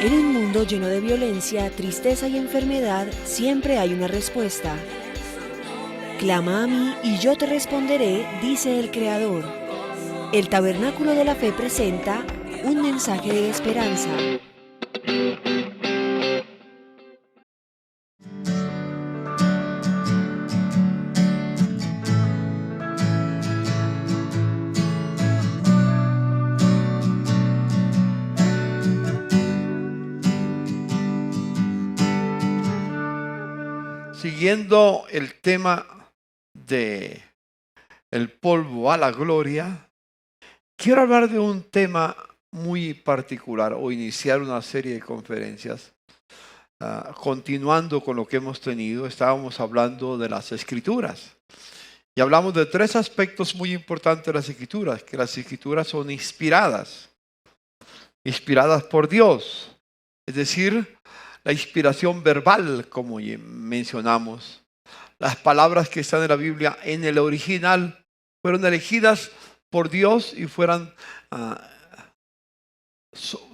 En un mundo lleno de violencia, tristeza y enfermedad, siempre hay una respuesta. Clama a mí y yo te responderé, dice el Creador. El Tabernáculo de la Fe presenta un mensaje de esperanza. Siguiendo el tema de el polvo a la gloria, quiero hablar de un tema muy particular o iniciar una serie de conferencias. Continuando con lo que hemos tenido, estábamos hablando de las Escrituras. Y hablamos de tres aspectos muy importantes de las Escrituras, que las Escrituras son inspiradas por Dios. Es decir, la inspiración verbal, como mencionamos. Las palabras que están en la Biblia en el original fueron elegidas por Dios y fueron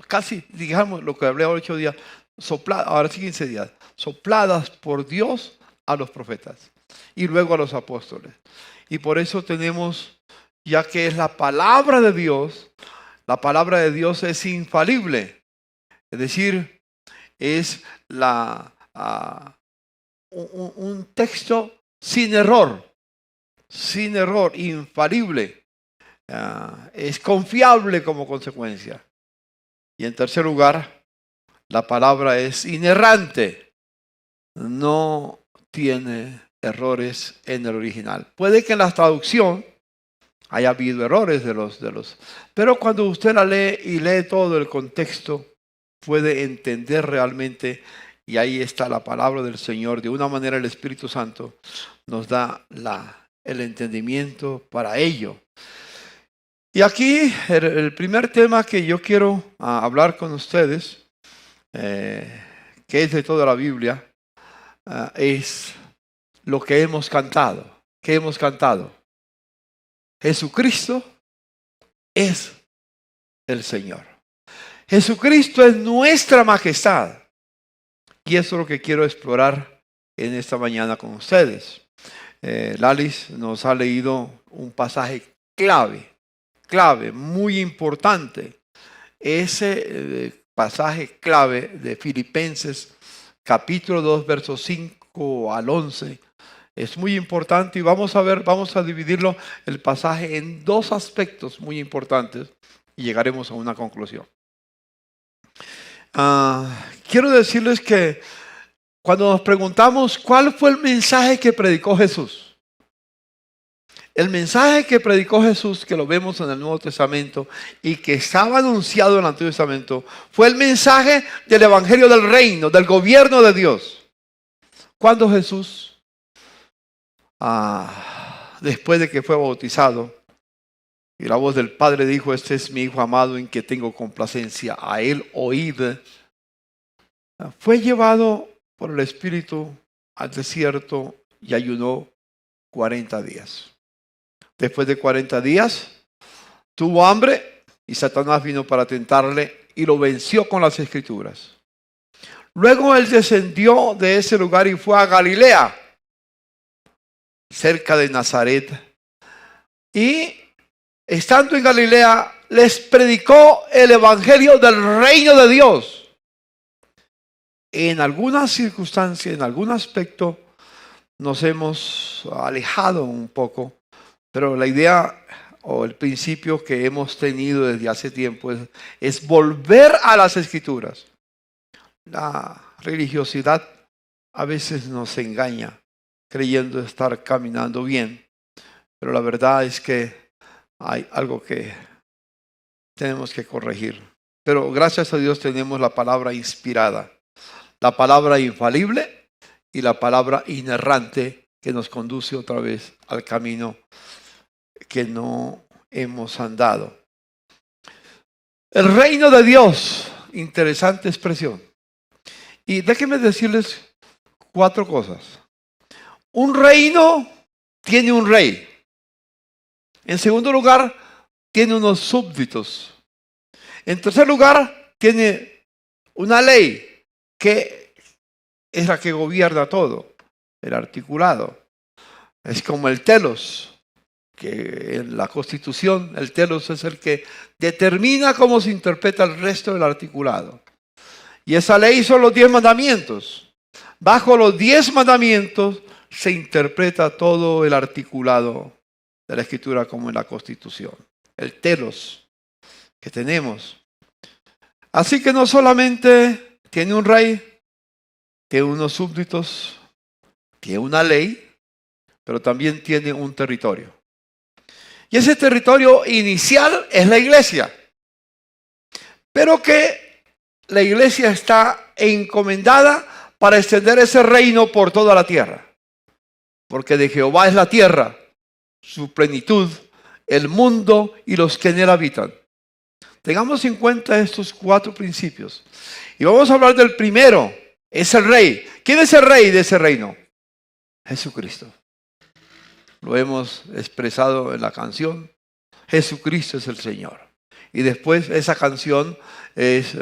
casi, digamos, lo que hablé ahora 8 días, ahora sí 15 días, sopladas por Dios a los profetas y luego a los apóstoles. Y por eso tenemos, ya que es la palabra de Dios es infalible. Es decir, es un texto sin error, infalible. Es confiable como consecuencia. Y en tercer lugar, la palabra es inerrante. No tiene errores en el original. Puede que en la traducción haya habido errores pero cuando usted la lee y lee todo el contexto, puede entender realmente, y ahí está la palabra del Señor. De una manera el Espíritu Santo nos da el entendimiento para ello. Y aquí el primer tema que yo quiero hablar con ustedes, que es de toda la Biblia, es lo que hemos cantado. ¿Qué hemos cantado? Jesucristo es el Señor. Jesucristo es nuestra majestad. Y eso es lo que quiero explorar en esta mañana con ustedes. Lalis nos ha leído un pasaje clave, muy importante. Ese pasaje clave de Filipenses, capítulo 2, versos 5 al 11, es muy importante y vamos a dividirlo el pasaje en dos aspectos muy importantes y llegaremos a una conclusión. Quiero decirles que cuando nos preguntamos cuál fue el mensaje que predicó Jesús, el mensaje que predicó Jesús, que lo vemos en el Nuevo Testamento y que estaba anunciado en el Antiguo Testamento, fue el mensaje del Evangelio del Reino, del gobierno de Dios. Cuando Jesús, después de que fue bautizado, y la voz del Padre dijo: este es mi Hijo amado en que tengo complacencia, a él oíd, fue llevado por el Espíritu al desierto y ayunó 40 días. Después de 40 días tuvo hambre y Satanás vino para tentarle y lo venció con las Escrituras. Luego él descendió de ese lugar y fue a Galilea, cerca de Nazaret, y estando en Galilea les predicó el evangelio del reino de Dios. En algunas circunstancias, en algún aspecto, nos hemos alejado un poco, pero la idea o el principio que hemos tenido desde hace tiempo es volver a las Escrituras. La religiosidad a veces nos engaña creyendo estar caminando bien, pero la verdad es que hay algo que tenemos que corregir. Pero gracias a Dios tenemos la palabra inspirada, la palabra infalible y la palabra inerrante que nos conduce otra vez al camino que no hemos andado. El reino de Dios, interesante expresión. Y déjenme decirles 4 cosas. Un reino tiene un rey. En segundo lugar, tiene unos súbditos. En tercer lugar, tiene una ley que es la que gobierna todo, el articulado. Es como el telos, que en la Constitución el telos es el que determina cómo se interpreta el resto del articulado. Y esa ley son los 10 mandamientos. Bajo los 10 mandamientos se interpreta todo el articulado de la Escritura como en la Constitución. El telos que tenemos. Así que no solamente tiene un rey, tiene unos súbditos, tiene una ley, pero también tiene un territorio. Y ese territorio inicial es la iglesia. Pero que la iglesia está encomendada para extender ese reino por toda la tierra. Porque de Jehová es la tierra, su plenitud, el mundo y los que en él habitan. Tengamos en cuenta estos 4 principios. Y vamos a hablar del primero, es el rey. ¿Quién es el rey de ese reino? Jesucristo. Lo hemos expresado en la canción. Jesucristo es el Señor. Y después esa canción es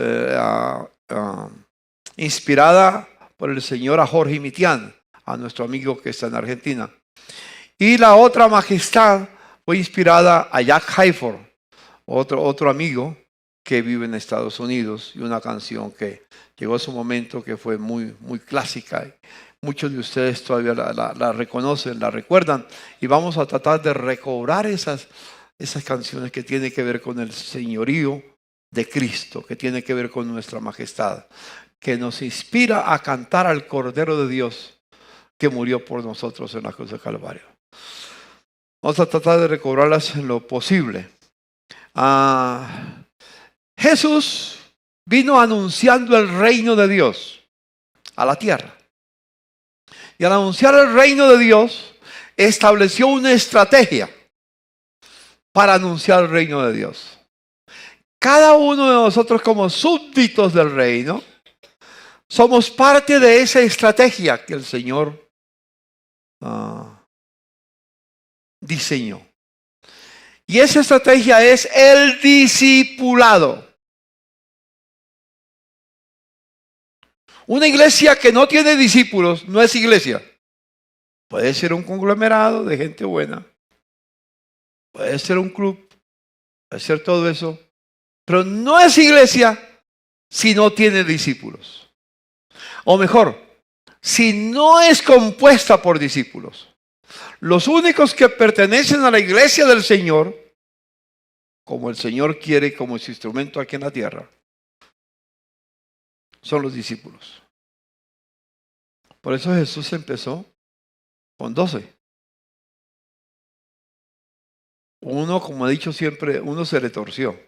inspirada por el Señor a Jorge Mitián, a nuestro amigo que está en Argentina. Y la otra majestad fue inspirada a Jack Hayford, otro amigo que vive en Estados Unidos, y una canción que llegó a su momento que fue muy, muy clásica. Muchos de ustedes todavía la reconocen, la recuerdan, y vamos a tratar de recobrar esas canciones que tienen que ver con el señorío de Cristo, que tiene que ver con nuestra majestad, que nos inspira a cantar al Cordero de Dios que murió por nosotros en la cruz del Calvario. Vamos a tratar de recobrarlas en lo posible. Jesús vino anunciando el reino de Dios a la tierra. Y al anunciar el reino de Dios, estableció una estrategia para anunciar el reino de Dios. Cada uno de nosotros como súbditos del reino, somos parte de esa estrategia que el Señor diseñó. Y esa estrategia es el discipulado. Una iglesia que no tiene discípulos no es iglesia. Puede ser un conglomerado de gente buena. Puede ser un club. Puede ser todo eso. Pero no es iglesia si no tiene discípulos. O mejor, si no es compuesta por discípulos. Los únicos que pertenecen a la iglesia del Señor, como el Señor quiere, como su instrumento aquí en la tierra, son los discípulos. Por eso Jesús empezó con 12. Uno, como he dicho siempre, uno se le torció.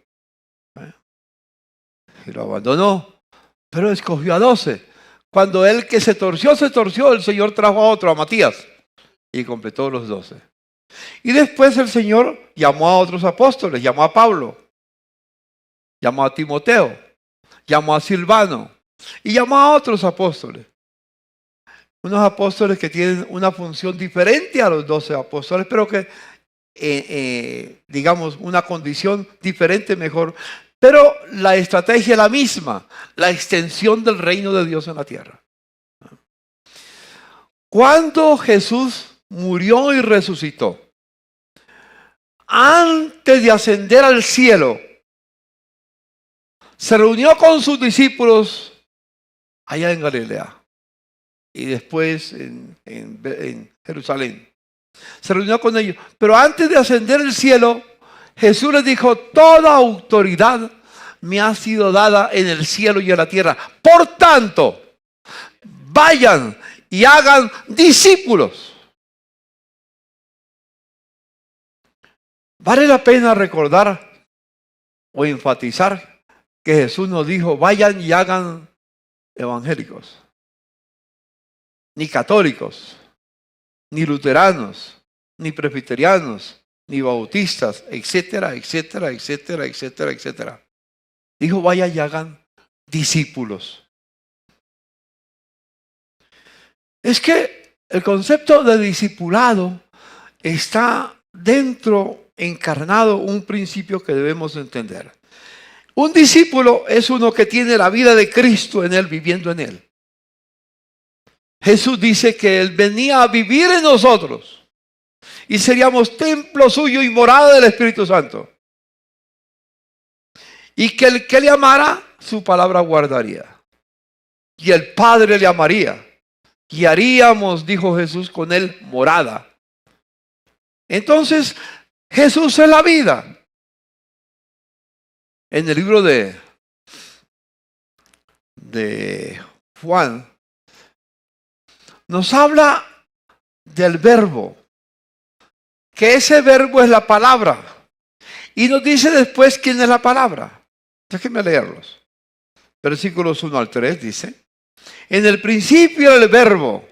Y lo abandonó, pero escogió a 12. Cuando el que se torció, el Señor trajo a otro, a Matías, y completó los 12. Y después el Señor llamó a otros apóstoles, llamó a Pablo, llamó a Timoteo, llamó a Silvano, y llamó a otros apóstoles. Unos apóstoles que tienen una función diferente a los 12 apóstoles, pero que, digamos, una condición diferente mejor. Pero la estrategia es la misma, la extensión del reino de Dios en la tierra. Cuando Jesús murió y resucitó, antes de ascender al cielo, se reunió con sus discípulos allá en Galilea y después en Jerusalén. Se reunió con ellos. Pero antes de ascender al cielo, Jesús les dijo: toda autoridad me ha sido dada en el cielo y en la tierra. Por tanto, vayan y hagan discípulos. Vale la pena recordar o enfatizar que Jesús nos dijo: vayan y hagan evangélicos, ni católicos, ni luteranos, ni presbiterianos, ni bautistas, etcétera, etcétera, etcétera, etcétera, etcétera. Dijo: vayan y hagan discípulos. Es que el concepto de discipulado está dentro, encarnado, un principio que debemos entender. Un discípulo es uno que tiene la vida de Cristo en él, viviendo en él. Jesús dice que Él venía a vivir en nosotros y seríamos templo suyo y morada del Espíritu Santo. Y que el que le amara, su palabra guardaría. Y el Padre le amaría. Y haríamos, dijo Jesús, con Él morada. Entonces, Jesús es la vida. En el libro de Juan, nos habla del verbo, que ese verbo es la palabra. Y nos dice después quién es la palabra. Déjenme leerlos. Versículos 1 al 3 dice: en el principio era el verbo,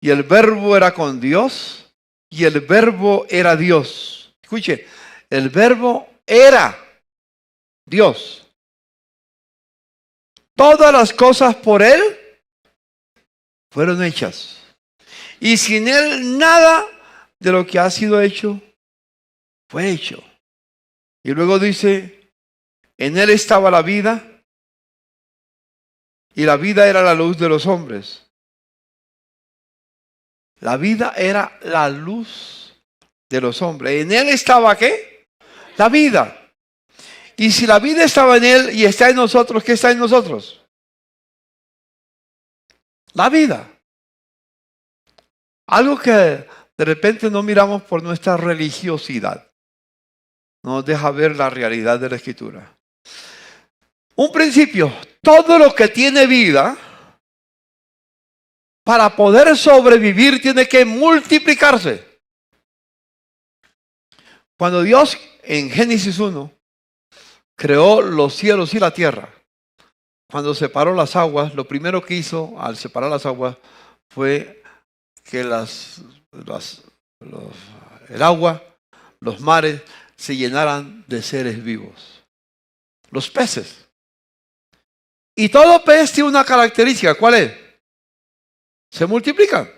y el verbo era con Dios, y el verbo era Dios. Escuche, el verbo era Dios. Todas las cosas por Él fueron hechas. Y sin Él nada de lo que ha sido hecho fue hecho. Y luego dice: en Él estaba la vida, y la vida era la luz de los hombres. La vida era la luz de los hombres. ¿En Él estaba qué? La vida. Y si la vida estaba en Él y está en nosotros, ¿qué está en nosotros? La vida. Algo que de repente no miramos por nuestra religiosidad. No nos deja ver la realidad de la Escritura. Un principio: todo lo que tiene vida, para poder sobrevivir, tiene que multiplicarse. Cuando Dios en Génesis 1 creó los cielos y la tierra, cuando separó las aguas, lo primero que hizo al separar las aguas fue que el agua, los mares, se llenaran de seres vivos. Los peces. Y todo pez tiene una característica. ¿Cuál es? Se multiplican.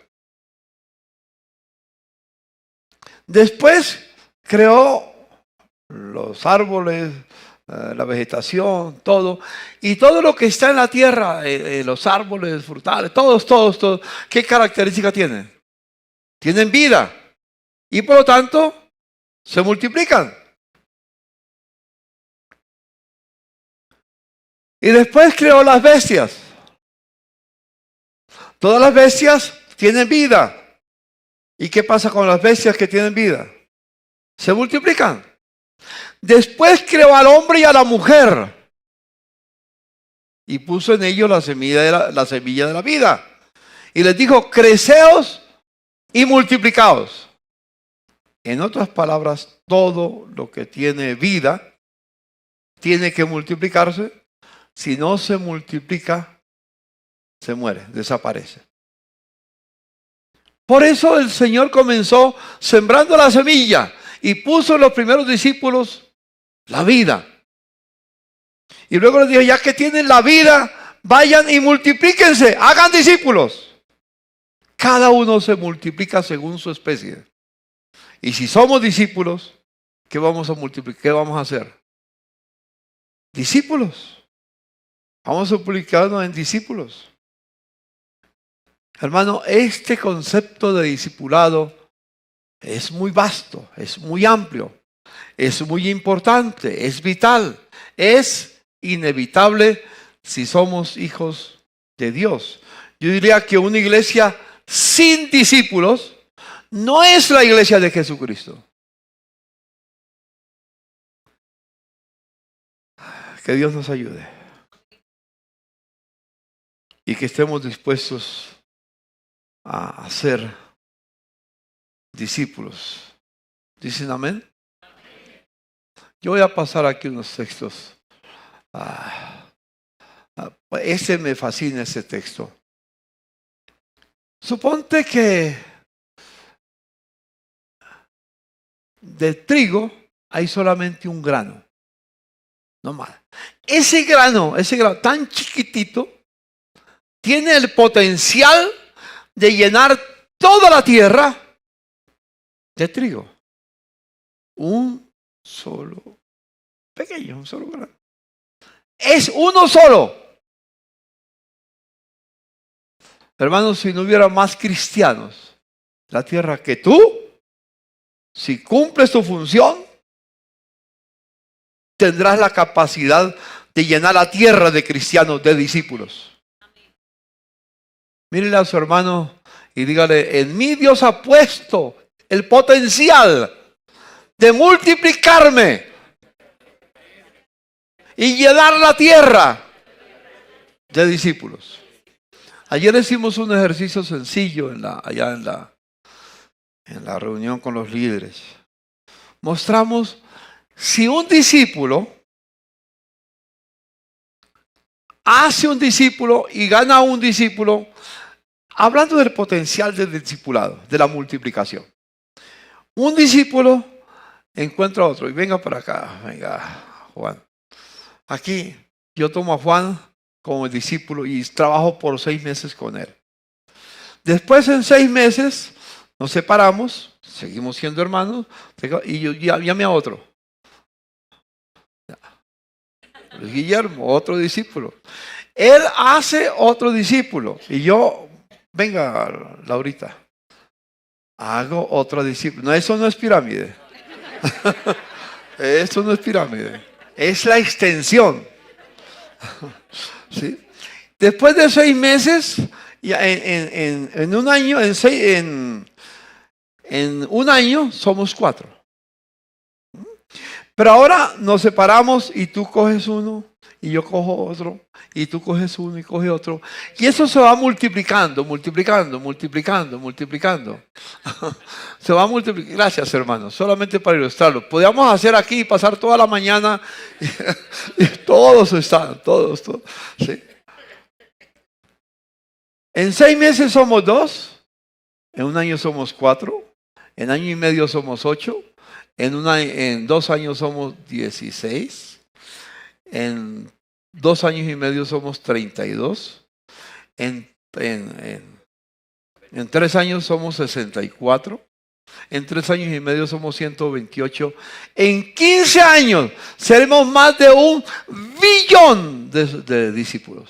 Después creó los árboles, la vegetación, todo. Y todo lo que está en la tierra, los árboles frutales, todos. ¿Qué característica tienen? Tienen vida. Y por lo tanto, se multiplican. Y después creó las bestias. Todas las bestias tienen vida. ¿Y qué pasa con las bestias que tienen vida? Se multiplican. Después creó al hombre y a la mujer. Y puso en ellos la semilla de la vida. Y les dijo: creceos y multiplicaos. En otras palabras, todo lo que tiene vida tiene que multiplicarse. Si no se multiplica, se muere, desaparece. Por eso el Señor comenzó sembrando la semilla y puso en los primeros discípulos la vida. Y luego les dijo: ya que tienen la vida, vayan y multiplíquense, hagan discípulos. Cada uno se multiplica según su especie. Y si somos discípulos, ¿qué vamos a multiplicar? ¿Qué vamos a hacer? Discípulos. Vamos a multiplicarnos en discípulos. Hermano, este concepto de discipulado es muy vasto, es muy amplio, es muy importante, es vital, es inevitable si somos hijos de Dios. Yo diría que una iglesia sin discípulos no es la iglesia de Jesucristo. Que Dios nos ayude. Y que estemos dispuestos a ser discípulos. ¿Dicen amén? Yo voy a pasar aquí unos textos. Ese me fascina, ese texto. Suponte que de trigo hay solamente un grano. No más. Ese grano tan chiquitito, tiene el potencial de llenar toda la tierra de trigo. Un solo grano. es uno solo. Hermanos, si no hubiera más cristianos en la tierra que tú, si cumples tu función, tendrás la capacidad de llenar la tierra de cristianos, de discípulos. Mírele a su hermano y dígale, en mí Dios ha puesto el potencial de multiplicarme y llenar la tierra de discípulos. Ayer hicimos un ejercicio sencillo allá en la reunión con los líderes. Mostramos si un discípulo hace un discípulo y gana un discípulo, hablando del potencial del discipulado, de la multiplicación. Un discípulo encuentra a otro y venga para acá, venga Juan. Aquí yo tomo a Juan como discípulo y trabajo por 6 meses con él. Después en 6 meses nos separamos, seguimos siendo hermanos y yo llamé a otro. Guillermo, otro discípulo. Él hace otro discípulo y yo, venga Laurita, hago otro discípulo. No, eso no es pirámide. Eso no es pirámide. Es la extensión. ¿Sí? Después de 6 meses, en un año, en un año somos 4. Pero ahora nos separamos y tú coges uno y yo cojo otro y tú coges uno y coges otro. Y eso se va multiplicando, multiplicando, multiplicando, multiplicando. Se va multiplicando. Gracias, hermanos. Solamente para ilustrarlo. Podríamos hacer aquí y pasar toda la mañana y todos están, todos. ¿Sí? En 6 meses somos 2. En un año somos 4. En año y medio somos 8. En 2 años somos 16. En 2 años y medio somos 32. En 3 años somos 64. En 3 años y medio somos 128. En 15 años seremos más de 1 billón de discípulos.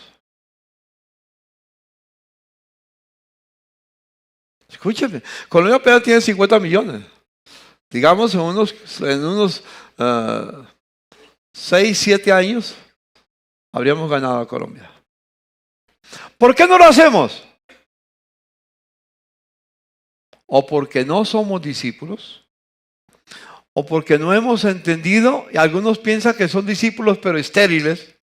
Escúcheme, Colombia apenas tiene 50 millones. Digamos, en unos 6, 7 años habríamos ganado a Colombia. ¿Por qué no lo hacemos? O porque no somos discípulos, o porque no hemos entendido, y algunos piensan que son discípulos pero estériles.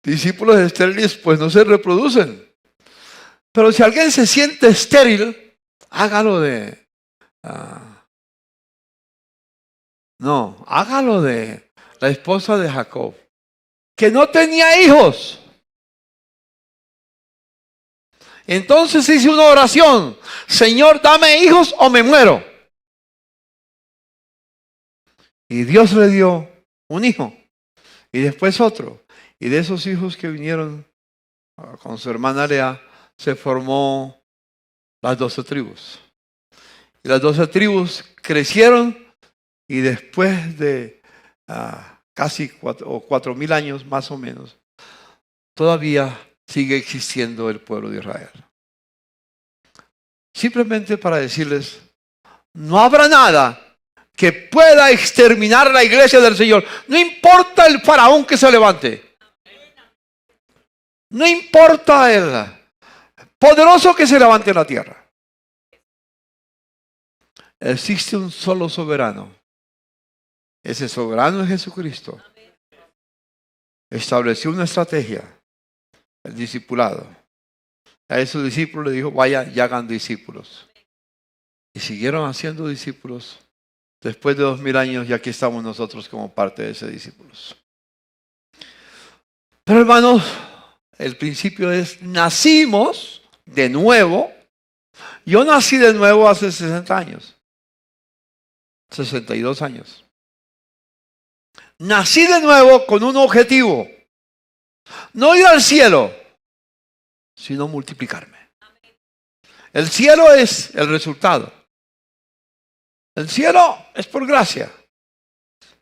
Discípulos estériles pues no se reproducen. Pero si alguien se siente estéril, hágalo hágalo de la esposa de Jacob, que no tenía hijos. Entonces hice una oración: Señor, dame hijos o me muero. Y Dios le dio un hijo y después otro. Y de esos hijos que vinieron con su hermana Lea, se formó las 12 tribus. Y las 12 tribus crecieron y después de casi 4.000 años más o menos, todavía sigue existiendo el pueblo de Israel. Simplemente para decirles, no habrá nada que pueda exterminar la iglesia del Señor. No importa el faraón que se levante. No importa el poderoso que se levante en la tierra. Existe un solo soberano. Ese soberano es Jesucristo. Estableció una estrategia, el discipulado. A esos discípulos le dijo, vayan y hagan discípulos. Y siguieron haciendo discípulos. Después de 2000 años, y aquí estamos nosotros como parte de esos discípulos. Pero hermanos, el principio es, nacimos de nuevo. Yo nací de nuevo hace 60 años. 62 años. Nací de nuevo con un objetivo. No ir al cielo, sino multiplicarme. El cielo es el resultado. El cielo es por gracia.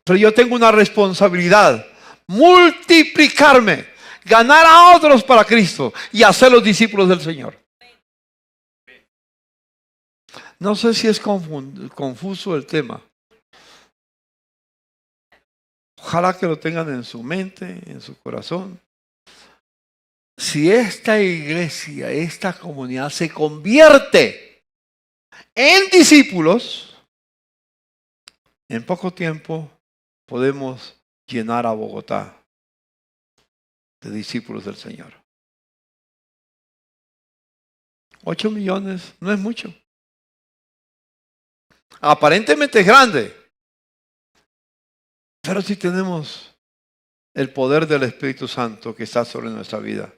Pero yo tengo una responsabilidad: multiplicarme, ganar a otros para Cristo y hacer los discípulos del Señor. No sé si es confuso el tema. Ojalá que lo tengan en su mente, en su corazón. Si esta iglesia, esta comunidad se convierte en discípulos, en poco tiempo podemos llenar a Bogotá de discípulos del Señor. 8 millones no es mucho. Aparentemente es grande, pero si tenemos el poder del Espíritu Santo que está sobre nuestra vida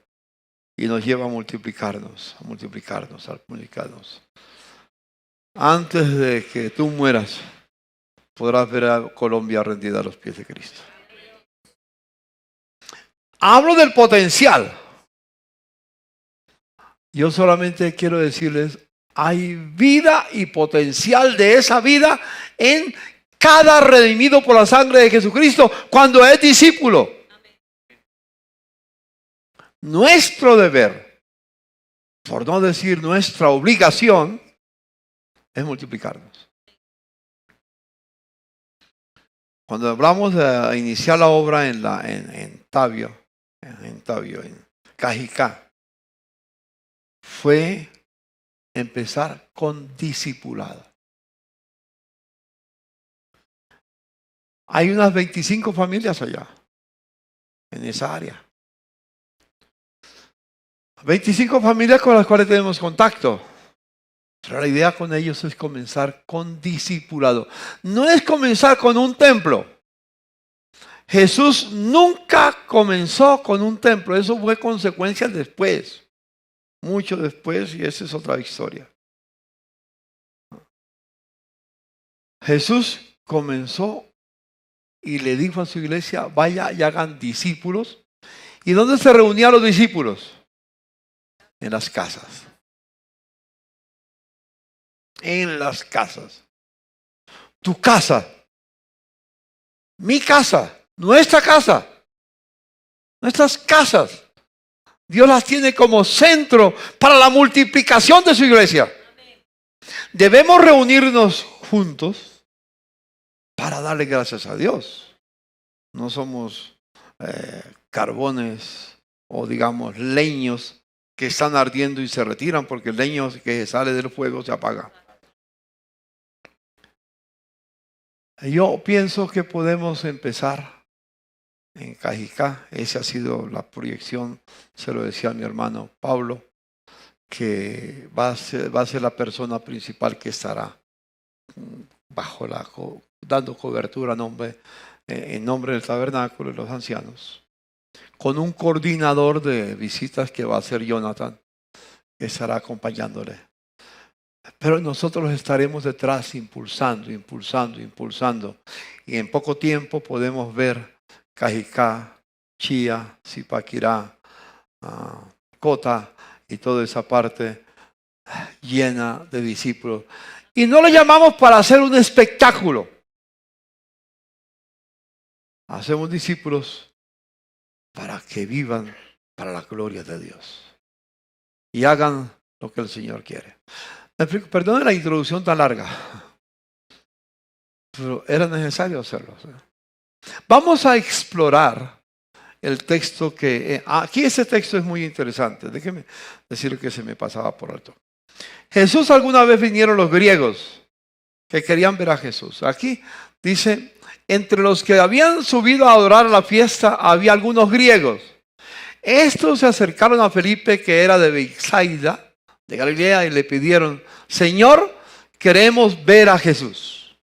y nos lleva a multiplicarnos, a multiplicarnos, a multiplicarnos. Antes de que tú mueras, podrás ver a Colombia rendida a los pies de Cristo. Hablo del potencial. Yo solamente quiero decirles, hay vida y potencial de esa vida en cada redimido por la sangre de Jesucristo cuando es discípulo. Nuestro deber, por no decir nuestra obligación, es multiplicarnos. Cuando hablamos de iniciar la obra en Tabio, en Cajicá, fue empezar con discipulado. Hay unas 25 familias allá, en esa área. 25 familias con las cuales tenemos contacto. Pero la idea con ellos es comenzar con discipulado. No es comenzar con un templo. Jesús nunca comenzó con un templo. Eso fue consecuencia después. Mucho después, y esa es otra historia. Jesús comenzó y le dijo a su iglesia: vaya y hagan discípulos. ¿Y dónde se reunían los discípulos? En las casas. En las casas. Tu casa, mi casa, nuestra casa, nuestras casas. Dios las tiene como centro para la multiplicación de su iglesia. Debemos reunirnos juntos para darle gracias a Dios. No somos carbones o digamos leños que están ardiendo y se retiran, porque el leño que sale del fuego se apaga. Yo pienso que podemos empezar en Cajicá. Esa ha sido la proyección, se lo decía a mi hermano Pablo, que va a ser la persona principal que estará bajo dando cobertura en nombre del tabernáculo de los ancianos, con un coordinador de visitas que va a ser Jonathan, que estará acompañándole. Pero nosotros estaremos detrás impulsando. Y en poco tiempo podemos ver Cajicá, Chía, Zipaquirá, Cota y toda esa parte llena de discípulos. Y no lo llamamos para hacer un espectáculo. Hacemos discípulos para que vivan para la gloria de Dios y hagan lo que el Señor quiere. Perdone la introducción tan larga, pero era necesario hacerlo. Vamos a explorar el texto que... aquí ese texto es muy interesante. Déjeme decirle que se me pasaba por alto. Jesús, alguna vez vinieron los griegos que querían ver a Jesús. Aquí dice, entre los que habían subido a adorar a la fiesta había algunos griegos. Estos se acercaron a Felipe, que era de Betsaida, de Galilea, y le pidieron: Señor, queremos ver a Jesús.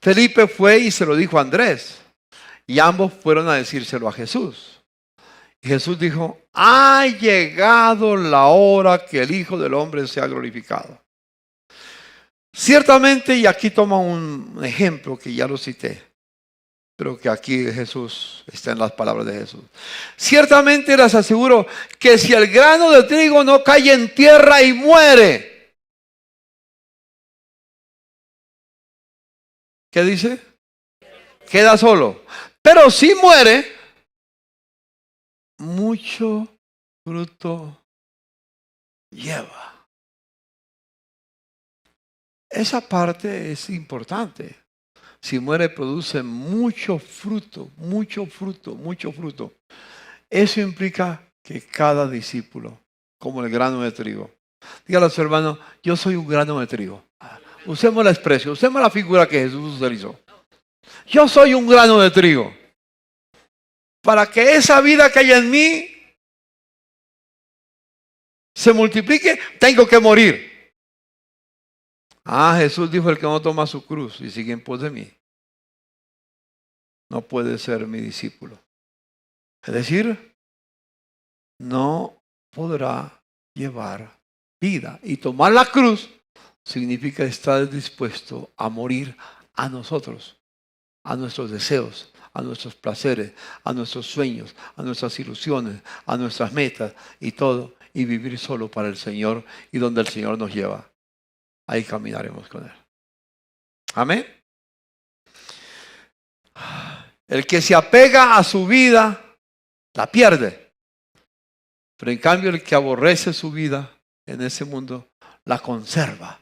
Felipe fue y se lo dijo a Andrés, y ambos fueron a decírselo a Jesús. Y Jesús dijo: ha llegado la hora que el Hijo del Hombre sea glorificado. Ciertamente, y aquí toma un ejemplo que ya lo cité, pero que aquí Jesús está en las palabras de Jesús. Ciertamente les aseguro que si el grano de trigo no cae en tierra y muere, ¿qué dice? queda solo. Pero si muere, mucho fruto lleva. Esa parte es importante. Si muere, produce mucho fruto, mucho fruto, mucho fruto. Eso implica que cada discípulo, como el grano de trigo. Dígale a su hermano, yo soy un grano de trigo. Usemos la expresión, usemos la figura que Jesús utilizó. Yo soy un grano de trigo. Para que esa vida que hay en mí se multiplique, tengo que morir. Jesús dijo, el que no toma su cruz y sigue en pos de mí, no puede ser mi discípulo. Es decir, no podrá llevar vida. Y tomar la cruz significa estar dispuesto a morir a nosotros, a nuestros deseos, a nuestros placeres, a nuestros sueños, a nuestras ilusiones, a nuestras metas y todo, y vivir solo para el Señor y donde el Señor nos lleva. Ahí caminaremos con Él. Amén. El que se apega a su vida, la pierde. Pero en cambio el que aborrece su vida en ese mundo, la conserva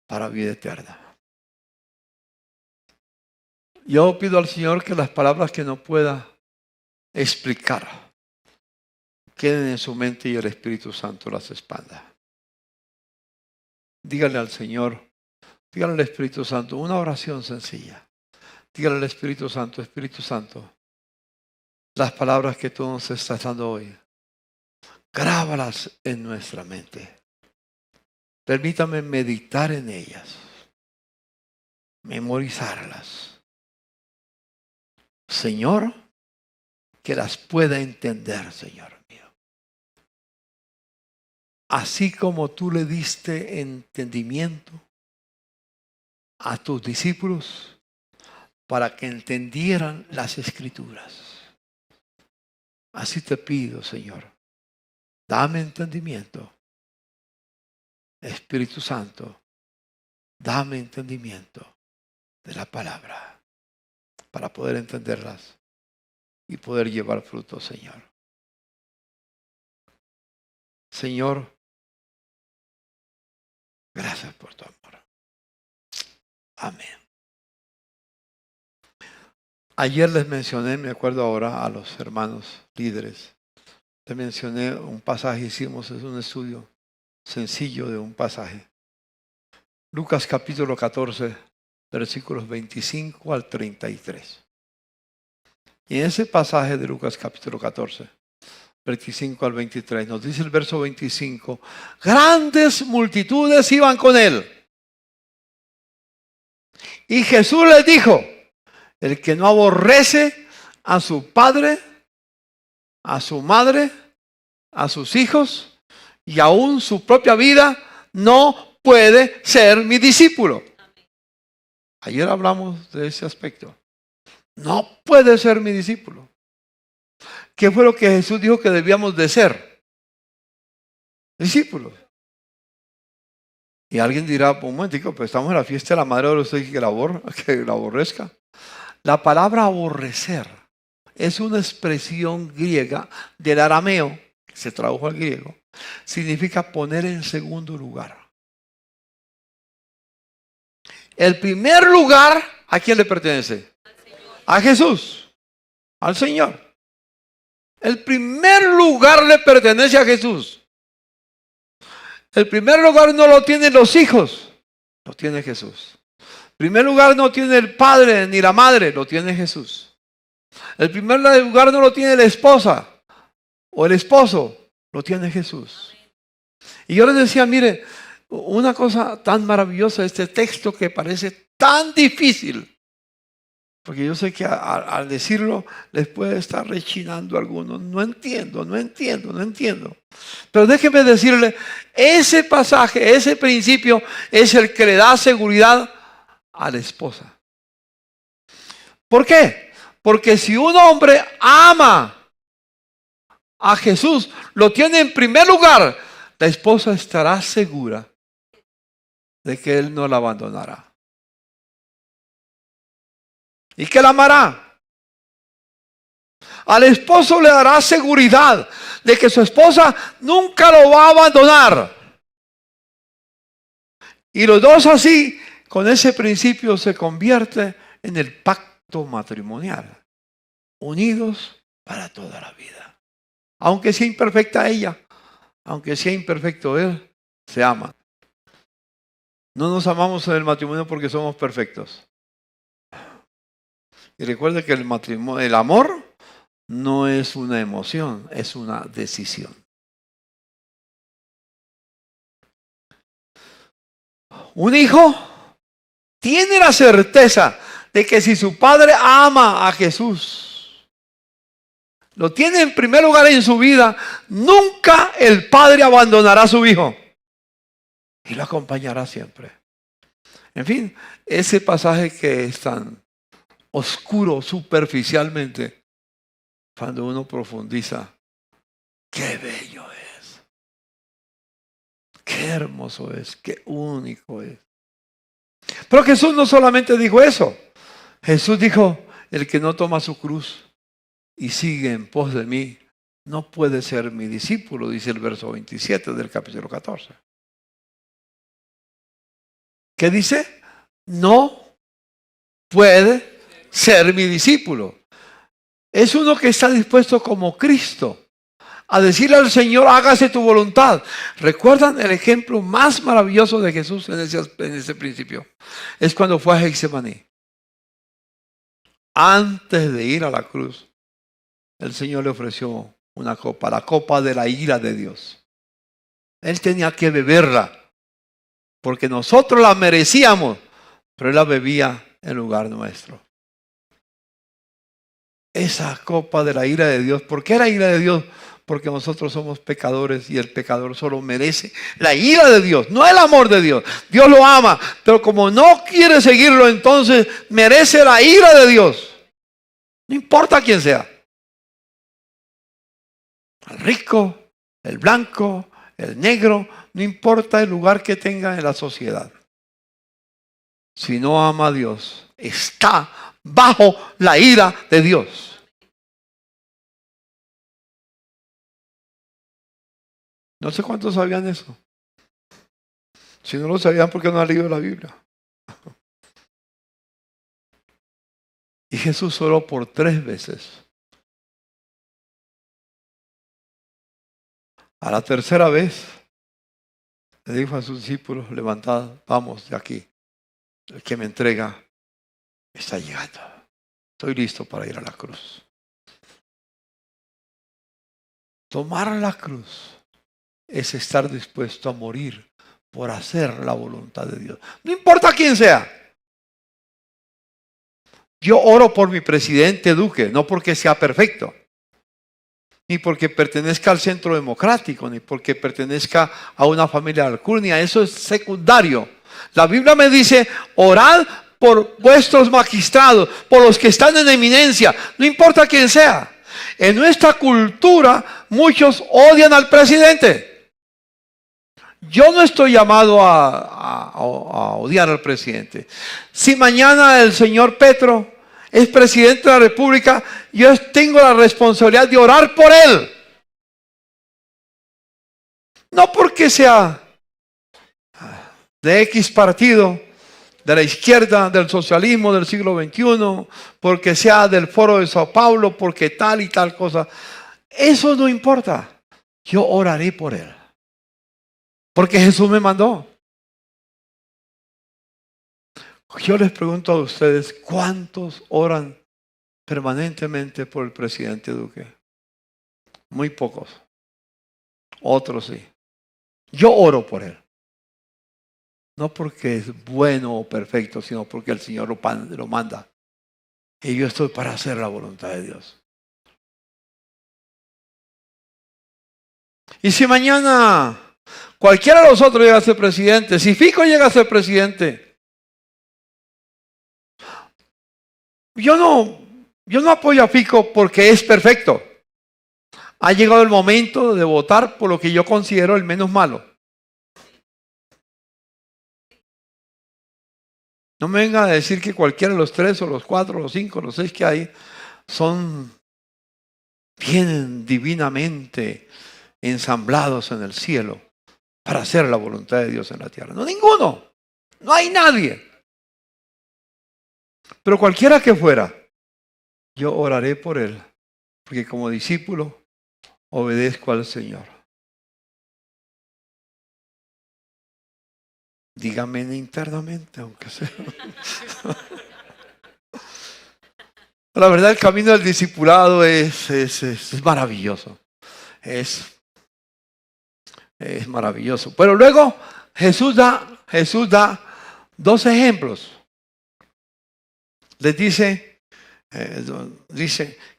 para vida eterna. Yo pido al Señor que las palabras que no pueda explicar queden en su mente y el Espíritu Santo las expanda. Dígale al Señor, dígale al Espíritu Santo, una oración sencilla. Dígale al Espíritu Santo, las palabras que tú nos estás dando hoy, grábalas en nuestra mente. Permítame meditar en ellas, memorizarlas. Señor, que las pueda entender, Señor mío. Así como tú le diste entendimiento a tus discípulos para que entendieran las Escrituras. Así te pido, Señor, dame entendimiento. Espíritu Santo, dame entendimiento de la palabra para poder entenderlas y poder llevar fruto, Señor. Señor, gracias por tu amor. Amén. Ayer les mencioné, me acuerdo ahora, a los hermanos líderes. Les mencioné un pasaje, hicimos un estudio sencillo de un pasaje. Lucas capítulo 14, versículos 25 al 33. Y en ese pasaje de Lucas capítulo 14, 25 al 23, nos dice el verso 25, grandes multitudes iban con él. Y Jesús les dijo, el que no aborrece a su padre, a su madre, a sus hijos y aún su propia vida, no puede ser mi discípulo. Ayer hablamos de ese aspecto. No puede ser mi discípulo. ¿Qué fue lo que Jesús dijo que debíamos de ser? Discípulos. Y alguien dirá, un momentico, pues estamos en la fiesta de la madre de usted que la aborrezca. La palabra aborrecer es una expresión griega del arameo, que se tradujo al griego, significa poner en segundo lugar. El primer lugar, ¿a quién le pertenece? A Jesús, al Señor. El primer lugar le pertenece a Jesús. El primer lugar no lo tienen los hijos, lo tiene Jesús. El primer lugar no tiene el padre ni la madre, lo tiene Jesús. El primer lugar no lo tiene la esposa o el esposo, lo tiene Jesús. Y yo les decía, mire, una cosa tan maravillosa, este texto que parece tan difícil, porque yo sé que al decirlo les puede estar rechinando a algunos. No entiendo. Pero déjenme decirle, ese pasaje, ese principio es el que le da seguridad a la esposa. ¿Por qué? Porque si un hombre ama a Jesús, lo tiene en primer lugar, la esposa estará segura de que él no la abandonará. y que la amará. Al esposo le dará seguridad de que su esposa nunca lo va a abandonar. Y los dos así, con ese principio, se convierte en el pacto matrimonial. Unidos para toda la vida. Aunque sea imperfecta ella, aunque sea imperfecto él, se aman. No nos amamos en el matrimonio porque somos perfectos. Y recuerde que el amor no es una emoción, es una decisión. Un hijo tiene la certeza de que si su padre ama a Jesús, lo tiene en primer lugar en su vida, nunca el padre abandonará a su hijo y lo acompañará siempre. En fin, ese pasaje que es tan oscuro superficialmente, cuando uno profundiza, qué bello es, qué hermoso es, qué único es. Pero Jesús no solamente dijo eso. Jesús dijo, el que no toma su cruz y sigue en pos de mí, no puede ser mi discípulo, dice el verso 27 del capítulo 14. ¿Qué dice? No puede ser mi discípulo. Es uno que está dispuesto como Cristo a decirle al Señor, hágase tu voluntad. ¿Recuerdan el ejemplo más maravilloso de Jesús en ese principio? Es cuando fue a Getsemaní. Antes de ir a la cruz, el Señor le ofreció una copa, la copa de la ira de Dios. Él tenía que beberla, porque nosotros la merecíamos, pero Él la bebía en lugar nuestro. Esa copa de la ira de Dios, ¿por qué la ira de Dios? Porque nosotros somos pecadores y el pecador solo merece la ira de Dios, no el amor de Dios. Dios lo ama, pero como no quiere seguirlo, entonces merece la ira de Dios. No importa quién sea. El rico, el blanco, el negro, no importa el lugar que tenga en la sociedad. Si no ama a Dios, está bajo la ira de Dios. No sé cuántos sabían eso. Si no lo sabían, ¿por qué no han leído la Biblia? Y Jesús oró por 3 veces. A la tercera vez, le dijo a sus discípulos, levantad, vamos de aquí. El que me entrega está llegando. Estoy listo para ir a la cruz. Tomar la cruz es estar dispuesto a morir por hacer la voluntad de Dios. No importa quién sea. Yo oro por mi presidente Duque, no porque sea perfecto, ni porque pertenezca al centro democrático, ni porque pertenezca a una familia de alcurnia. Eso es secundario. La Biblia me dice, orad por vuestros magistrados, por los que están en eminencia, no importa quién sea. En nuestra cultura, muchos odian al presidente. Yo no estoy llamado a odiar al presidente. Si mañana el señor Petro es presidente de la República, yo tengo la responsabilidad de orar por él. No porque sea de X partido, de la izquierda, del socialismo del siglo XXI, porque sea del Foro de Sao Paulo, porque tal y tal cosa. Eso no importa. Yo oraré por él. Porque Jesús me mandó. Yo les pregunto a ustedes, ¿cuántos oran permanentemente por el presidente Duque? Muy pocos. Otros sí. Yo oro por él. No porque es bueno o perfecto, sino porque el Señor lo manda. Y yo estoy para hacer la voluntad de Dios. Y si mañana cualquiera de los otros llega a ser presidente, si Fico llega a ser presidente, yo no apoyo a Fico porque es perfecto. Ha llegado el momento de votar por lo que yo considero el menos malo. No me vengan a decir que cualquiera de los 3 o los 4 o los 5 o los 6 que hay vienen divinamente ensamblados en el cielo para hacer la voluntad de Dios en la tierra. No, ninguno. No hay nadie. Pero cualquiera que fuera, yo oraré por él, porque como discípulo obedezco al Señor. Dígame internamente, aunque sea. La verdad, el camino del discipulado es maravilloso. Es maravilloso. Pero luego Jesús da 2 ejemplos. Les dice,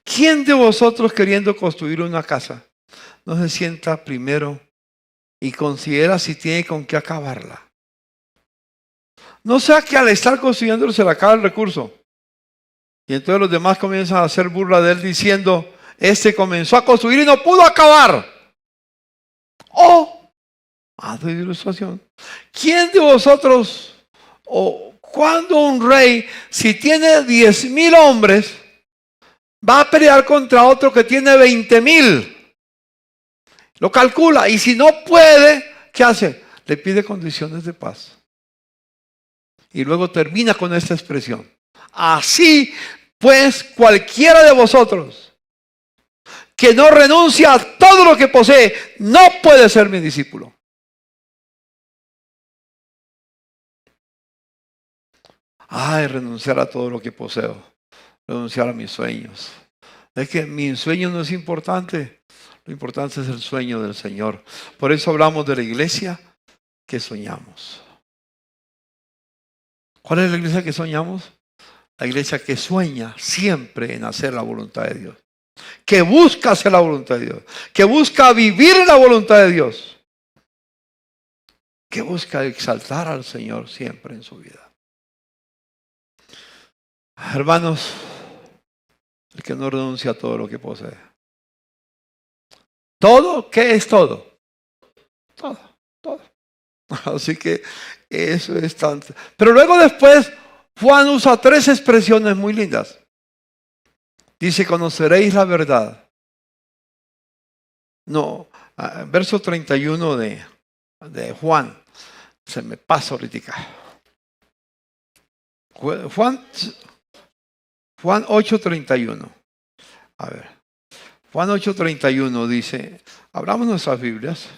¿quién de vosotros queriendo construir una casa no se sienta primero y considera si tiene con qué acabarla? No sea que al estar construyendo se le acaba el recurso. Y entonces los demás comienzan a hacer burla de él diciendo, este comenzó a construir y no pudo acabar. O, de ilustración, ¿quién de vosotros, o cuando un rey, si tiene 10,000 hombres, va a pelear contra otro que tiene 20,000? Lo calcula y si no puede, ¿qué hace? Le pide condiciones de paz. Y luego termina con esta expresión. Así pues, cualquiera de vosotros que no renuncia a todo lo que posee, no puede ser mi discípulo. Renunciar a todo lo que poseo. Renunciar a mis sueños. Es que mi sueño no es importante. Lo importante es el sueño del Señor. Por eso hablamos de la iglesia que soñamos. ¿Cuál es la iglesia que soñamos? La iglesia que sueña siempre en hacer la voluntad de Dios. Que busca hacer la voluntad de Dios. Que busca vivir en la voluntad de Dios. Que busca exaltar al Señor siempre en su vida. Hermanos, el que no renuncia a todo lo que posee. ¿Todo? ¿Qué es todo? Todo. Así que eso es tanto. Pero luego después Juan usa 3 expresiones muy lindas. Dice, conoceréis la verdad. No, verso 31 de Juan. Se me pasa ahorita. Juan 8:31. A ver. Juan 8:31 dice, abramos nuestras Biblias.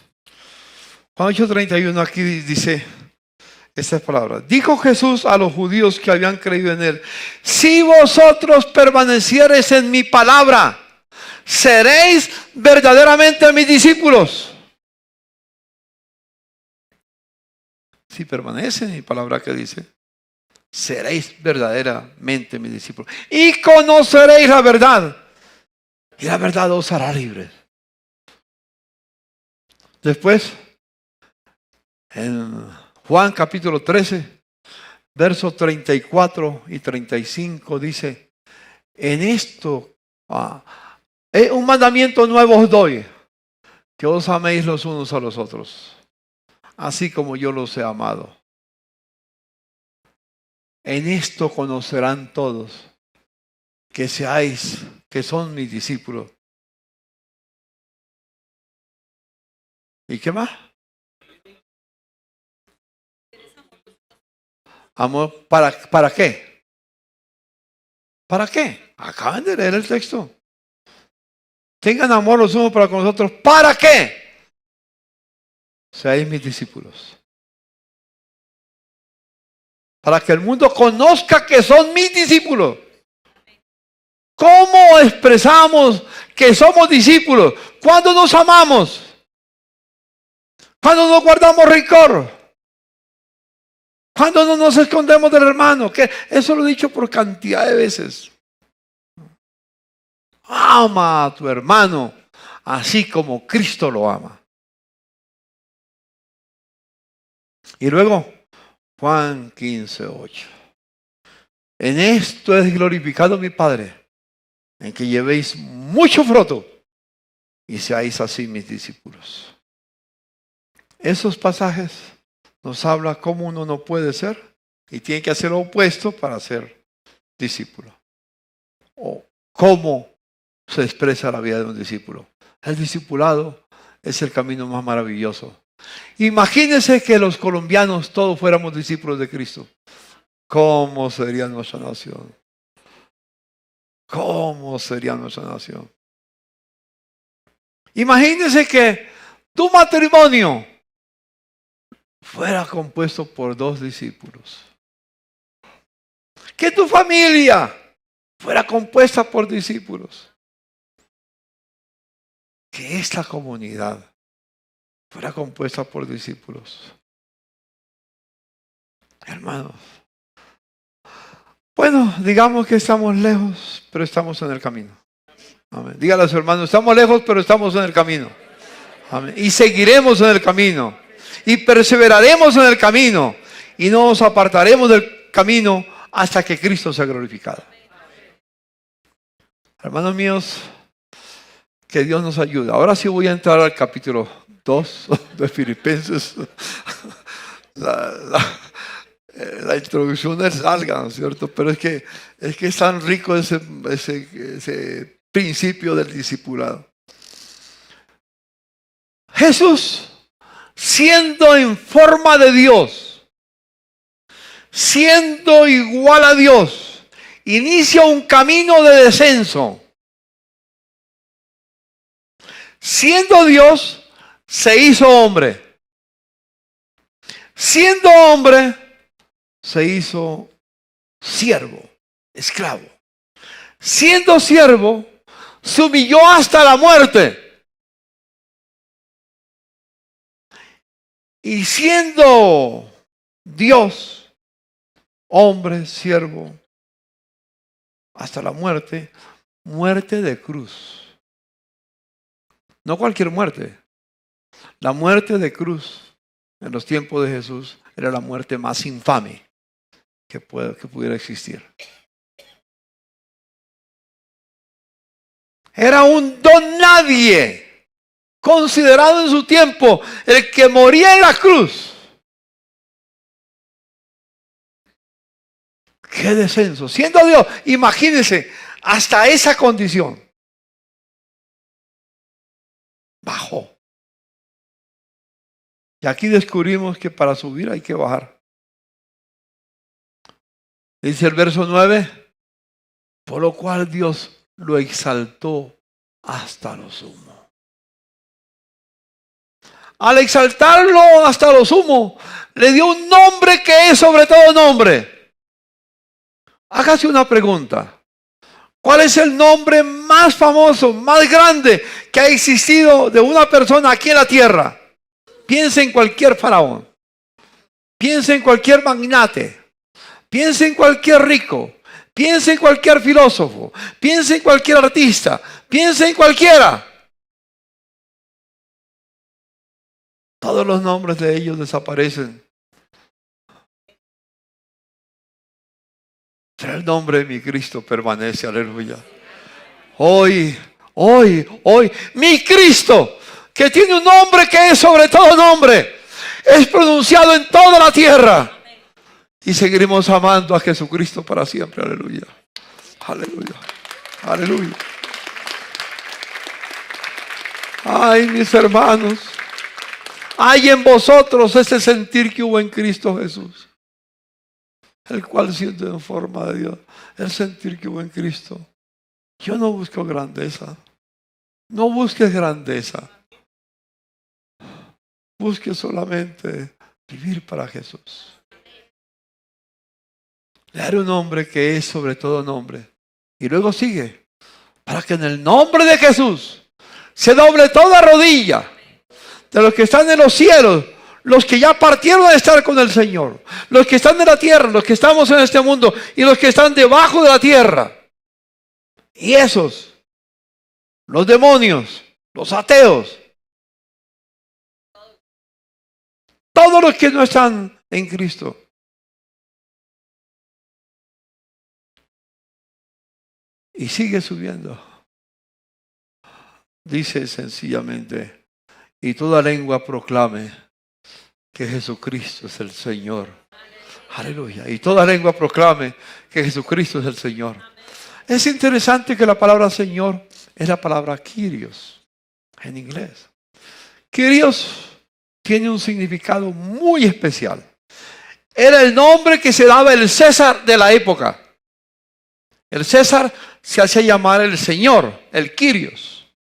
Juan 8:31 aquí dice estas palabras. Dijo Jesús a los judíos que habían creído en él, si vosotros permaneciereis en mi palabra, seréis verdaderamente mis discípulos. Si permanecen en mi palabra, que dice, seréis verdaderamente mis discípulos. Y conoceréis la verdad. Y la verdad os hará libres. Después, en Juan capítulo 13, versos 34 y 35 dice, en esto, un mandamiento nuevo os doy, que os améis los unos a los otros, así como yo los he amado. En esto conocerán todos que son mis discípulos. ¿Y qué más? Amor, ¿para qué? ¿Para qué? Acaban de leer el texto. Tengan amor los unos para con los otros. ¿Para qué? Seáis mis discípulos. Para que el mundo conozca que son mis discípulos. ¿Cómo expresamos que somos discípulos? ¿Cuándo nos amamos? ¿Cuándo no guardamos rencor? ¿Cuándo no nos escondemos del hermano? Que eso lo he dicho por cantidad de veces. Ama a tu hermano así como Cristo lo ama. Y luego, Juan 15:8. En esto es glorificado mi Padre, en que llevéis mucho fruto y seáis así mis discípulos. Esos pasajes nos habla cómo uno no puede ser y tiene que hacer lo opuesto para ser discípulo. ¿O cómo se expresa la vida de un discípulo? El discipulado es el camino más maravilloso. Imagínense que los colombianos todos fuéramos discípulos de Cristo. ¿Cómo sería nuestra nación? ¿Cómo sería nuestra nación? Imagínense que tu matrimonio fuera compuesto por 2 discípulos. Que tu familia fuera compuesta por discípulos. Que esta comunidad fuera compuesta por discípulos. Hermanos, bueno, digamos que estamos lejos, pero estamos en el camino. Amén. Dígale a su hermano, estamos lejos, pero estamos en el camino. Amén. Y seguiremos en el camino. Y perseveraremos en el camino. Y no nos apartaremos del camino hasta que Cristo sea glorificado. Hermanos míos, que Dios nos ayude. Ahora sí voy a entrar al capítulo 2 de Filipenses. La introducción es larga, ¿no es cierto? Pero es que es tan rico ese principio del discipulado. Jesús, siendo en forma de Dios, siendo igual a Dios, inicia un camino de descenso. Siendo Dios, se hizo hombre. Siendo hombre, se hizo siervo, esclavo. Siendo siervo, se humilló hasta la muerte. Y siendo Dios, hombre, siervo, hasta la muerte, muerte de cruz. No cualquier muerte. La muerte de cruz en los tiempos de Jesús era la muerte más infame que pudiera existir. Era un don nadie, considerado en su tiempo el que moría en la cruz. ¡Qué descenso! Siendo Dios, imagínense, hasta esa condición. Bajó. Y aquí descubrimos que para subir hay que bajar. Dice el verso 9, por lo cual Dios lo exaltó hasta lo sumo. Al exaltarlo hasta lo sumo, le dio un nombre que es sobre todo nombre. Hágase una pregunta. ¿Cuál es el nombre más famoso, más grande que ha existido de una persona aquí en la tierra? Piense en cualquier faraón. Piense en cualquier magnate. Piense en cualquier rico. Piense en cualquier filósofo. Piense en cualquier artista. Piense en cualquiera. Todos los nombres de ellos desaparecen. Pero el nombre de mi Cristo permanece, aleluya. Hoy, mi Cristo, que tiene un nombre que es sobre todo nombre, es pronunciado en toda la tierra. Y seguiremos amando a Jesucristo para siempre, aleluya. Aleluya, aleluya. Ay, mis hermanos, hay en vosotros ese sentir que hubo en Cristo Jesús, el cual siendo en forma de Dios, el sentir que hubo en Cristo. Yo no busco grandeza. No busques grandeza. Busque solamente vivir para Jesús. Le daré un nombre que es sobre todo nombre. Y luego sigue. Para que en el nombre de Jesús se doble toda rodilla de los que están en los cielos, los que ya partieron de estar con el Señor, los que están en la tierra, los que estamos en este mundo y los que están debajo de la tierra. Y esos, los demonios, los ateos, todos los que no están en Cristo. Y sigue subiendo. Dice sencillamente, y toda lengua proclame que Jesucristo es el Señor, Aleluya. Y toda lengua proclame que Jesucristo es el Señor. Es interesante que la palabra Señor es la palabra Kyrios en inglés. Kyrios tiene un significado muy especial. Era el nombre que se daba el César de la época. El César se hacía llamar el Señor, el Kyrios.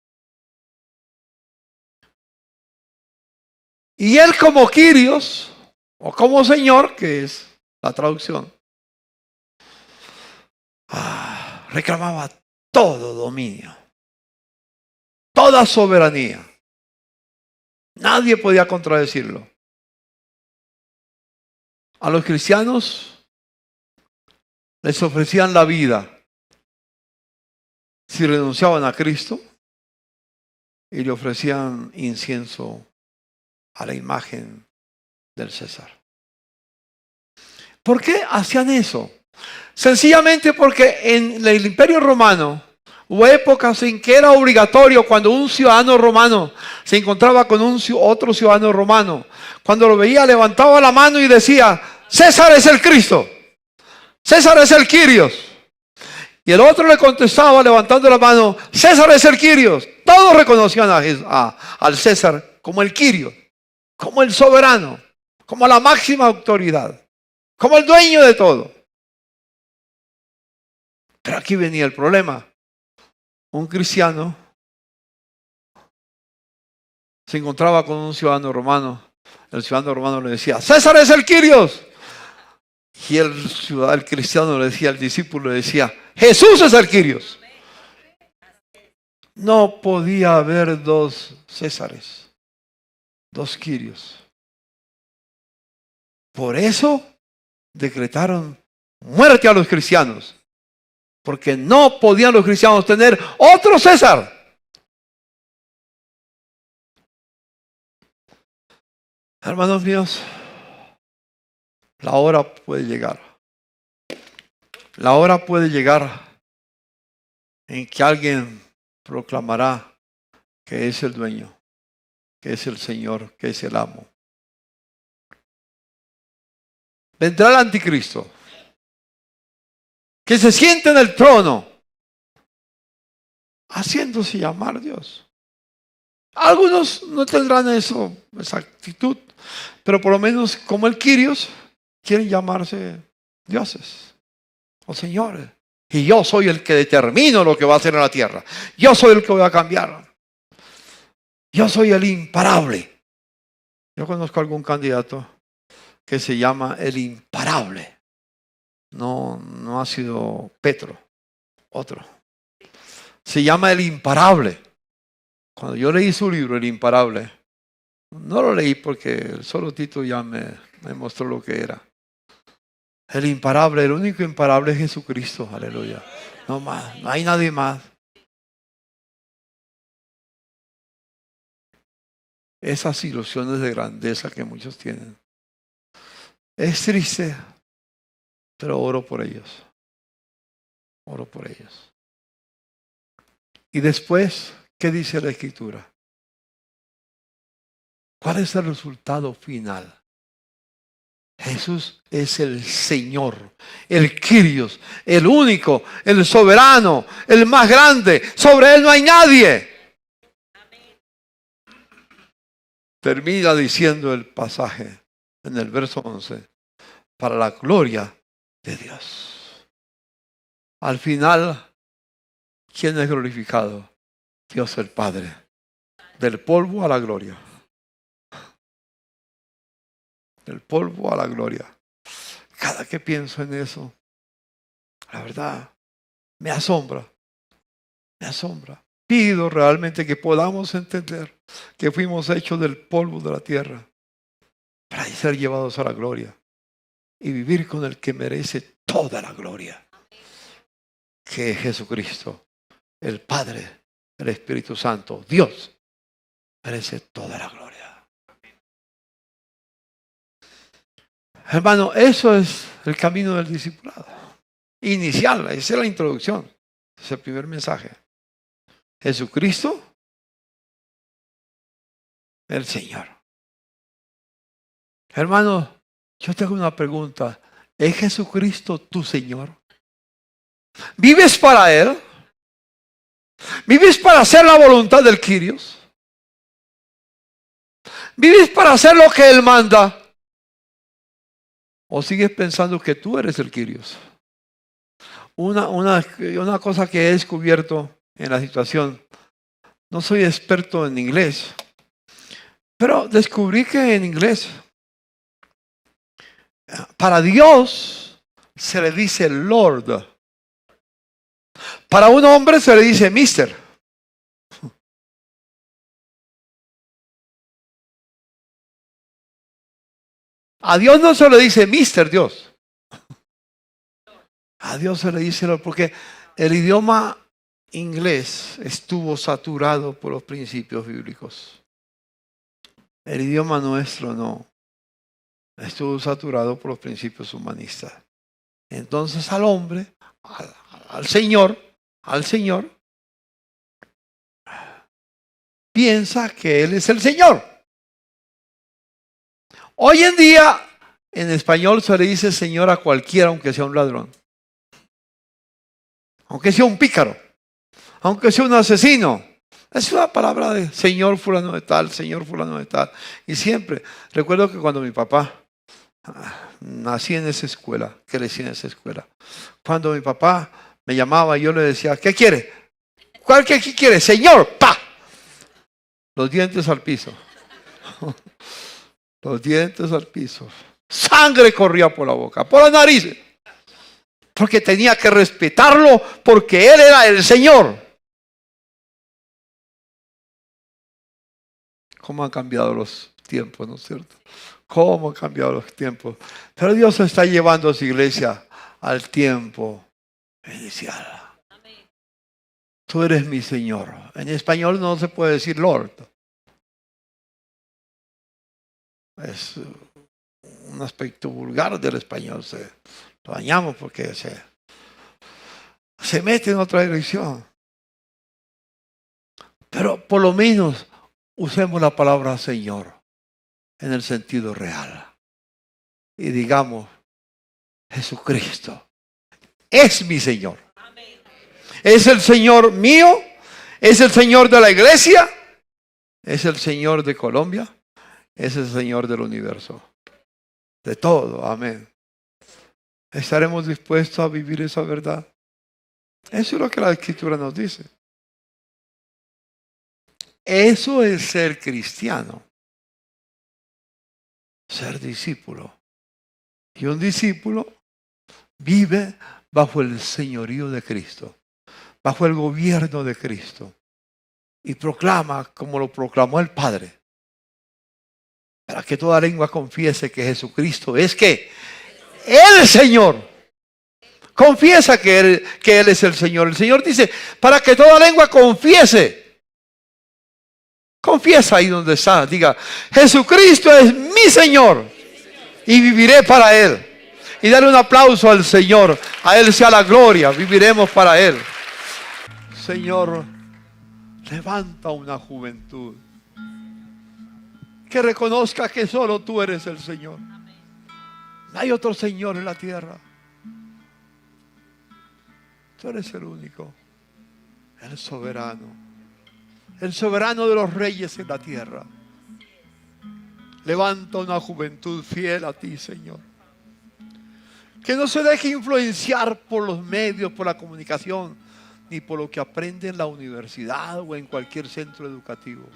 Y él como Kyrios, o como Señor, que es la traducción, reclamaba todo dominio, toda soberanía. Nadie podía contradecirlo. A los cristianos les ofrecían la vida si renunciaban a Cristo y le ofrecían incienso a la imagen del César. ¿Por qué hacían eso? Sencillamente porque en el Imperio Romano hubo épocas en que era obligatorio cuando un ciudadano romano se encontraba con otro ciudadano romano. Cuando lo veía levantaba la mano y decía: César es el Cristo, César es el Kyrios. Y el otro le contestaba levantando la mano: César es el Kyrios. Todos reconocían al César como el Kyrios, como el soberano, como la máxima autoridad, como el dueño de todo. Pero aquí venía el problema. Un cristiano se encontraba con un ciudadano romano. El ciudadano romano le decía: César es el Kyrios. Y el cristiano le decía, el discípulo le decía: Jesús es el Kyrios. No podía haber dos Césares, dos Kyrios. Por eso decretaron muerte a los cristianos, porque no podían los cristianos tener otro César. Hermanos míos, la hora puede llegar. La hora puede llegar en que alguien proclamará que es el dueño, que es el Señor, que es el amo. Vendrá el anticristo, que se siente en el trono, haciéndose llamar Dios. Algunos no tendrán esa actitud, pero por lo menos como el Kyrios, quieren llamarse dioses o señores. Y yo soy el que determino lo que va a hacer en la tierra. Yo soy el que voy a cambiar. Yo soy el imparable. Yo conozco algún candidato que se llama el imparable. No ha sido Petro, otro. Se llama el imparable. Cuando yo leí su libro, El Imparable, no lo leí porque el solo título ya me mostró lo que era. El imparable, el único imparable es Jesucristo, aleluya. No más, no hay nadie más. Esas ilusiones de grandeza que muchos tienen. Es triste, pero oro por ellos. Oro por ellos. Y después, ¿qué dice la Escritura? ¿Cuál es el resultado final? Jesús es el Señor, el Kyrios, el único, el soberano, el más grande. Sobre Él no hay nadie. Termina diciendo el pasaje en el verso 11, para la gloria de Dios. Al final, ¿quién es glorificado? Dios el Padre. Del polvo a la gloria. Del polvo a la gloria. Cada que pienso en eso, la verdad, me asombra. Me asombra. Pido realmente que podamos entender que fuimos hechos del polvo de la tierra para ser llevados a la gloria y vivir con el que merece toda la gloria, que es Jesucristo, el Padre, el Espíritu Santo. Dios merece toda la gloria. Hermano, eso es el camino del discipulado inicial. Esa es la introducción. Ese es el primer mensaje. Jesucristo, el Señor. Hermano, yo tengo una pregunta. ¿Es Jesucristo tu Señor? ¿Vives para Él? ¿Vives para hacer la voluntad del Kyrios? ¿Vives para hacer lo que Él manda? ¿O sigues pensando que tú eres el Kyrios? Una cosa que he descubierto en la situación, no soy experto en inglés, pero descubrí que en inglés, para Dios se le dice Lord. Para un hombre se le dice Mister. A Dios no se le dice Mister Dios. A Dios se le dice Lord, porque el idioma inglés estuvo saturado por los principios bíblicos. El idioma nuestro no. Estuvo saturado por los principios humanistas. Entonces al hombre, al Señor, piensa que Él es el Señor. Hoy en día, en español se le dice Señor a cualquiera, aunque sea un ladrón, aunque sea un pícaro, aunque sea un asesino. Es una palabra de Señor fulano de tal, Señor fulano de tal. Y siempre, recuerdo que cuando mi papá, nací en esa escuela, crecí en esa escuela. Cuando mi papá me llamaba, yo le decía, ¿qué quiere? ¿Cuál que aquí quiere? Señor, ¡pa! Los dientes al piso. Los dientes al piso. Sangre corría por la boca, por las narices. Porque tenía que respetarlo, porque Él era el Señor. ¿Cómo han cambiado los tiempos, no es cierto? ¿Cómo han cambiado los tiempos? Pero Dios está llevando a su iglesia al tiempo inicial. Tú eres mi Señor. En español no se puede decir Lord. Es un aspecto vulgar del español. Lo dañamos porque se mete en otra dirección. Pero por lo menos usemos la palabra Señor en el sentido real. Y digamos, Jesucristo es mi Señor. Es el Señor mío, es el Señor de la iglesia, es el Señor de Colombia, es el Señor del universo. De todo, amén. ¿Estaremos dispuestos a vivir esa verdad? Eso es lo que la Escritura nos dice. Eso es ser cristiano. Ser discípulo. Y un discípulo vive bajo el señorío de Cristo, bajo el gobierno de Cristo, y proclama como lo proclamó el Padre, para que toda lengua confiese que Jesucristo es que el Señor. Confiesa que Él es el Señor. El Señor dice, para que toda lengua confiese. Confiesa ahí donde está. Diga, Jesucristo es mi Señor y viviré para Él. Y dale un aplauso al Señor. A Él sea la gloria. Viviremos para Él. Señor, levanta una juventud que reconozca que solo tú eres el Señor. No hay otro Señor en la tierra. Tú eres el único, el soberano de los reyes en la tierra. Levanta una juventud fiel a ti, Señor. Que no se deje influenciar por los medios, por la comunicación, ni por lo que aprende en la universidad o en cualquier centro educativo.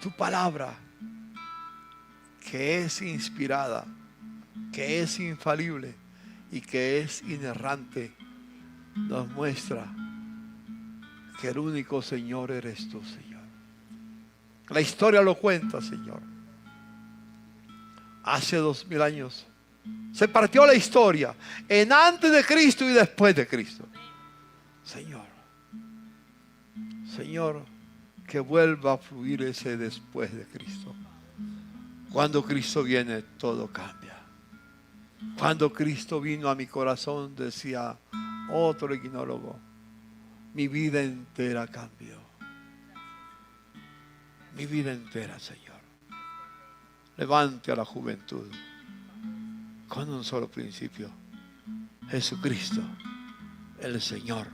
Tu palabra, que es inspirada, que es infalible y que es inerrante, nos muestra que el único Señor eres tú, Señor. La historia lo cuenta, Señor. Hace 2000 años se partió la historia en antes de Cristo y después de Cristo. Señor, que vuelva a fluir ese después de Cristo. Cuando Cristo viene, todo cambia. Cuando Cristo vino a mi corazón, decía otro ignólogo, mi vida entera cambió. Mi vida entera, Señor. Levante a la juventud. con un solo principio: Jesucristo, el Señor.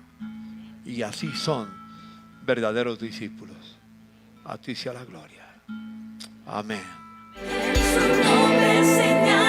Y así son verdaderos discípulos. A ti sea la gloria. Amén. En su nombre, Señor.